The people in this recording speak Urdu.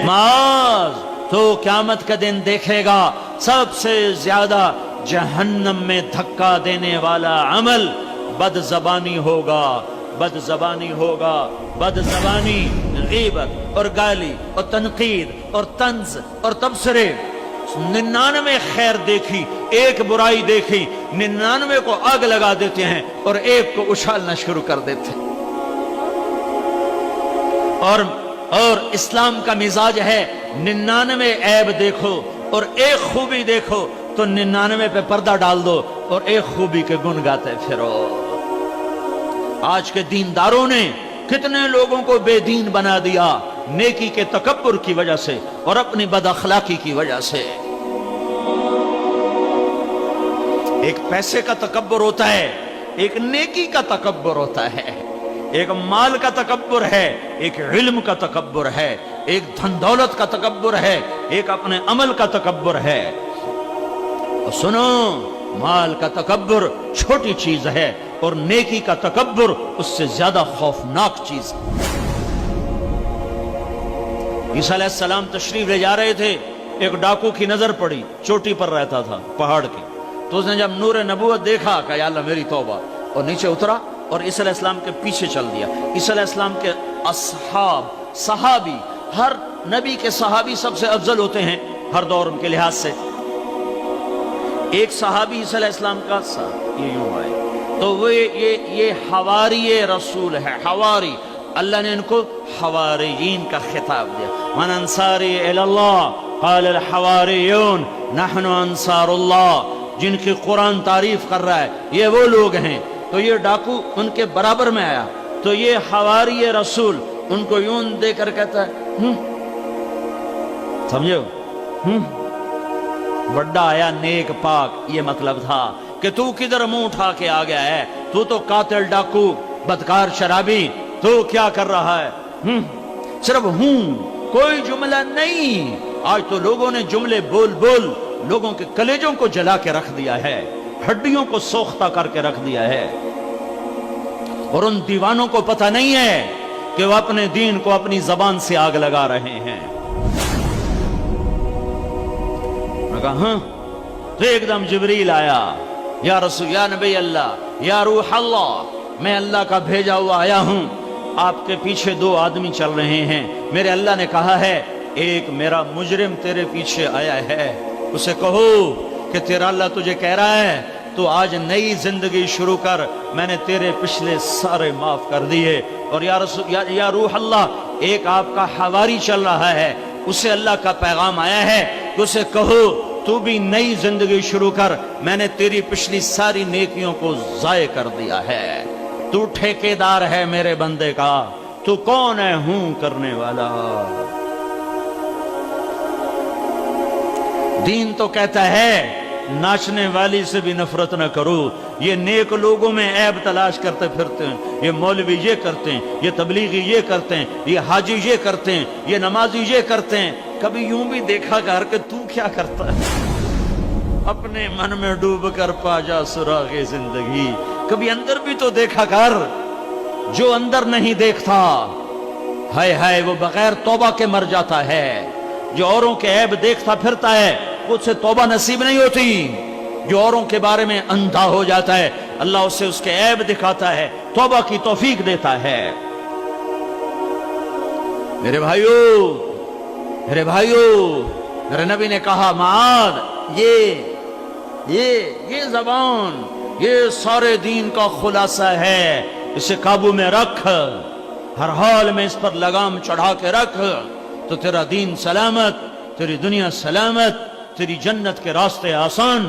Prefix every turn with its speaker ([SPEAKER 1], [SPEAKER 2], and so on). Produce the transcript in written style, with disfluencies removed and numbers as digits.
[SPEAKER 1] معاذ تو قیامت کا دن دیکھے گا سب سے زیادہ جہنم میں دھکا دینے والا عمل بد زبانی ہوگا، بد زبانی ہوگا، بد زبانی، غیبت اور گالی اور تنقید اور طنز اور تبصرے۔ 99 خیر دیکھی، ایک برائی دیکھی، 99 کو آگ لگا دیتے ہیں اور ایک کو اچھالنا شروع کر دیتے ہیں۔ اور اسلام کا مزاج ہے 99 عیب دیکھو اور ایک خوبی دیکھو تو 99 پہ پردہ ڈال دو اور ایک خوبی کے گن گاتے پھرو۔ آج کے دینداروں نے کتنے لوگوں کو بے دین بنا دیا، نیکی کے تکبر کی وجہ سے اور اپنی بد اخلاقی کی وجہ سے۔ ایک پیسے کا تکبر ہوتا ہے، ایک نیکی کا تکبر ہوتا ہے، ایک مال کا تکبر ہے، ایک علم کا تکبر ہے، ایک دھن دولت کا تکبر ہے، ایک اپنے عمل کا تکبر ہے۔ اور سنو، مال کا تکبر چھوٹی چیز ہے اور نیکی کا تکبر اس سے زیادہ خوفناک چیز ہے۔ عیسیٰ علیہ السلام تشریف لے جا رہے تھے، ایک ڈاکو کی نظر پڑی، چوٹی پر رہتا تھا پہاڑ کی، تو اس نے جب نور نبوت دیکھا کہ یا اللہ میری توبہ، اور نیچے اترا اور عیسیٰ علیہ السلام کے پیچھے چل دیا۔ عیسیٰ علیہ السلام کے اصحاب، صحابی، ہر نبی کے صحابی سب سے افضل ہوتے ہیں ہر دور ان کے لحاظ سے۔ ایک صحابی عیسیٰ علیہ السلام کا یہ یوں آئے تو وہ یہ حواری رسول ہے، حواری، اللہ نے ان کو حواریین کا خطاب دیا۔ من انصاری الی اللہ قال الحواریون نحن انصار اللہ، جن کی قرآن تعریف کر رہا ہے یہ وہ لوگ ہیں۔ تو یہ ڈاکو ان کے برابر میں آیا تو یہ حواری رسول ان کو یوں دے کر کہتا ہے سمجھو بڑا آیا نیک پاک، یہ مطلب تھا کہ تو کدھر منہ اٹھا کے آ گیا ہے، تو قاتل، ڈاکو، بدکار، شرابی، تو کیا کر رہا ہے؟ صرف کوئی جملہ نہیں۔ آج تو لوگوں نے جملے بول بول لوگوں کے کلیجوں کو جلا کے رکھ دیا ہے، ہڈیوں کو سوختہ کر کے رکھ دیا ہے، اور ان دیوانوں کو پتہ نہیں ہے کہ وہ اپنے دین کو اپنی زبان سے آگ لگا رہے ہیں۔ تو ایک دم جبریل آیا، یا رسول، یا نبی اللہ، یا روح اللہ، میں اللہ کا بھیجا ہوا آیا ہوں، آپ کے پیچھے 2 آدمی چل رہے ہیں، میرے اللہ نے کہا ہے ایک میرا مجرم تیرے پیچھے آیا ہے، اسے کہو کہ تیرا اللہ تجھے کہہ رہا ہے تو آج نئی زندگی شروع کر، میں نے تیرے پچھلے سارے معاف کر دیے۔ اور یا رسول، یا روح اللہ، ایک آپ کا حواری چل رہا ہے، اسے اللہ کا پیغام آیا ہے کہ اسے کہو تو بھی نئی زندگی شروع کر، میں نے تیری پچھلی ساری نیکیوں کو ضائع کر دیا ہے، تو ٹھیکیدار ہے میرے بندے کا، تو کون ہے ہوں کرنے والا۔ دین تو کہتا ہے ناچنے والی سے بھی نفرت نہ کرو۔ یہ نیک لوگوں میں عیب تلاش کرتے پھرتے ہیں، یہ مولوی یہ کرتے ہیں، یہ تبلیغی یہ کرتے ہیں، یہ حاجی یہ کرتے ہیں، یہ نمازی یہ کرتے ہیں۔ کبھی یوں بھی دیکھا کر کہ تو کیا کرتا ہے، اپنے من میں ڈوب کر پا جا سراغ زندگی۔ کبھی اندر بھی تو دیکھا کر، جو اندر نہیں دیکھتا ہائے ہائے وہ بغیر توبہ کے مر جاتا ہے۔ جو اوروں کے عیب دیکھتا پھرتا ہے اس سے توبہ نصیب نہیں ہوتی۔ جو اوروں کے بارے میں اندھا ہو جاتا ہے اللہ اسے اس کے عیب دکھاتا ہے، توبہ کی توفیق دیتا ہے۔ میرے بھائیو، میرے نبی نے کہا معاذ، یہ زبان یہ سارے دین کا خلاصہ ہے، اسے قابو میں رکھ، ہر حال میں اس پر لگام چڑھا کے رکھ تو تیرا دین سلامت، تیری دنیا سلامت، تیری جنت کے راستے آسان۔